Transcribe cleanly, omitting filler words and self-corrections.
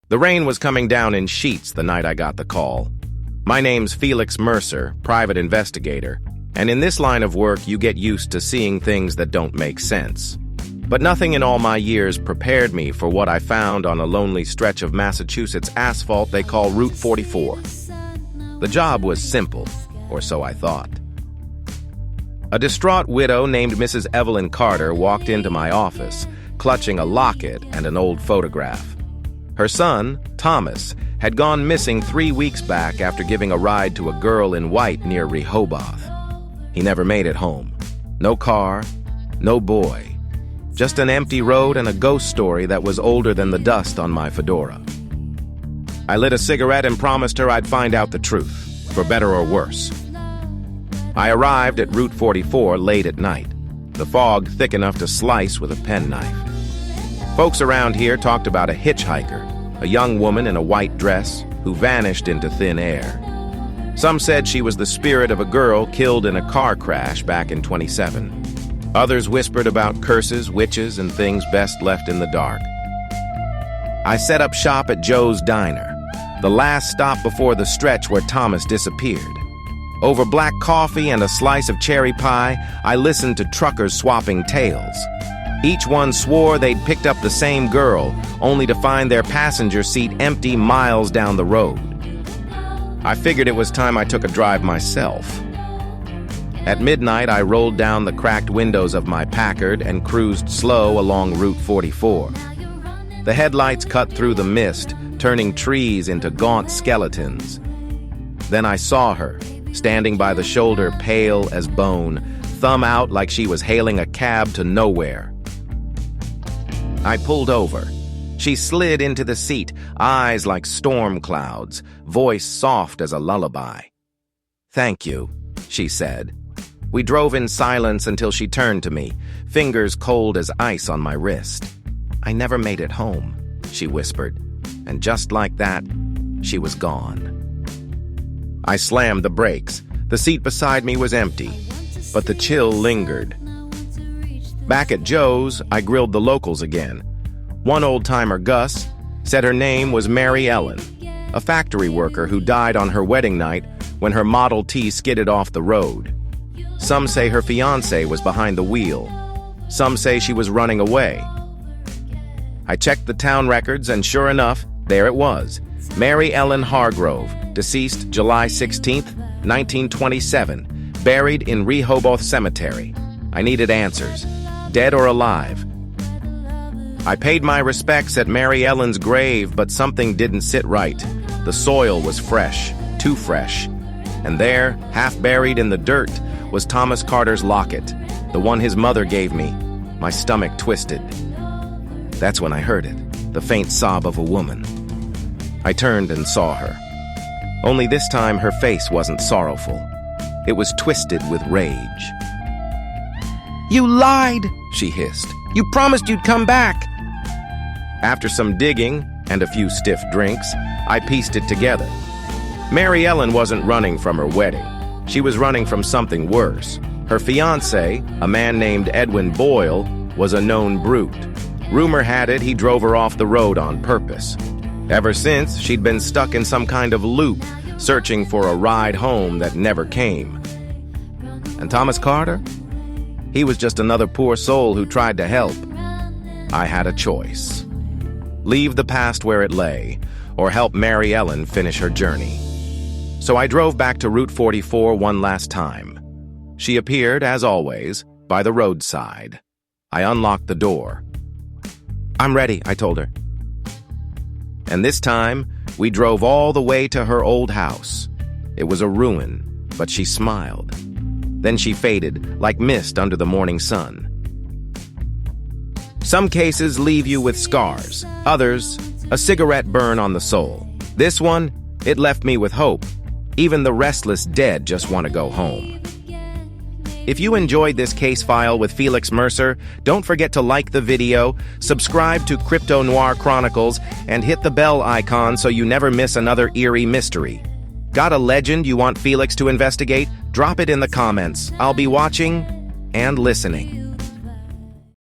The rain was coming down in sheets the night I got the call. My name's Felix Mercer, private investigator, and in this line of work you get used to seeing things that don't make sense. But nothing in all my years prepared me for what I found on a lonely stretch of Massachusetts asphalt they call Route 44. The job was simple, or so I thought. A distraught widow named Mrs. Evelyn Carter walked into my office, clutching a locket and an old photograph. Her son, Thomas, had gone missing 3 weeks back after giving a ride to a girl in white near Rehoboth. He never made it home. No car, no boy. Just an empty road and a ghost story that was older than the dust on my fedora. I lit a cigarette and promised her I'd find out the truth, for better or worse. I arrived at Route 44 late at night, the fog thick enough to slice with a penknife. Folks around here talked about a hitchhiker, a young woman in a white dress who vanished into thin air. Some said she was the spirit of a girl killed in a car crash back in 1927. Others whispered about curses, witches, and things best left in the dark. I set up shop at Joe's Diner, the last stop before the stretch where Thomas disappeared. Over black coffee and a slice of cherry pie, I listened to truckers swapping tales. Each one swore they'd picked up the same girl, only to find their passenger seat empty miles down the road. I figured it was time I took a drive myself. At midnight, I rolled down the cracked windows of my Packard and cruised slow along Route 44. The headlights cut through the mist, turning trees into gaunt skeletons. Then I saw her, standing by the shoulder, pale as bone, thumb out like she was hailing a cab to nowhere. I pulled over. She slid into the seat, eyes like storm clouds, voice soft as a lullaby. "Thank you," she said. We drove in silence until she turned to me, fingers cold as ice on my wrist. "I never made it home," she whispered, and just like that, she was gone. I slammed the brakes. The seat beside me was empty, but the chill lingered. Back at Joe's, I grilled the locals again. One old-timer, Gus, said her name was Mary Ellen, a factory worker who died on her wedding night when her Model T skidded off the road. Some say her fiancé was behind the wheel. Some say she was running away. I checked the town records, and sure enough, there it was. Mary Ellen Hargrove, deceased July 16th, 1927, buried in Rehoboth Cemetery. I needed answers, dead or alive. I paid my respects at Mary Ellen's grave, but something didn't sit right. The soil was fresh, too fresh. And there, half buried in the dirt, was Thomas Carter's locket, the one his mother gave me. My stomach twisted. That's when I heard it, the faint sob of a woman. I turned and saw her. Only this time her face wasn't sorrowful. It was twisted with rage. "You lied," she hissed. "You promised you'd come back." After some digging and a few stiff drinks, I pieced it together. Mary Ellen wasn't running from her wedding. She was running from something worse. Her fiancé, a man named Edwin Boyle, was a known brute. Rumor had it he drove her off the road on purpose. Ever since, she'd been stuck in some kind of loop, searching for a ride home that never came. And Thomas Carter? He was just another poor soul who tried to help. I had a choice. Leave the past where it lay, or help Mary Ellen finish her journey. So I drove back to Route 44 one last time. She appeared, as always, by the roadside. I unlocked the door. "I'm ready," I told her. And this time, we drove all the way to her old house. It was a ruin, but she smiled. Then she faded, like mist under the morning sun. Some cases leave you with scars. Others, a cigarette burn on the soul. This one, it left me with hope. Even the restless dead just want to go home. If you enjoyed this case file with Felix Mercer, don't forget to like the video, subscribe to Crypto Noir Chronicles, and hit the bell icon so you never miss another eerie mystery. Got a legend you want Felix to investigate? Drop it in the comments. I'll be watching and listening.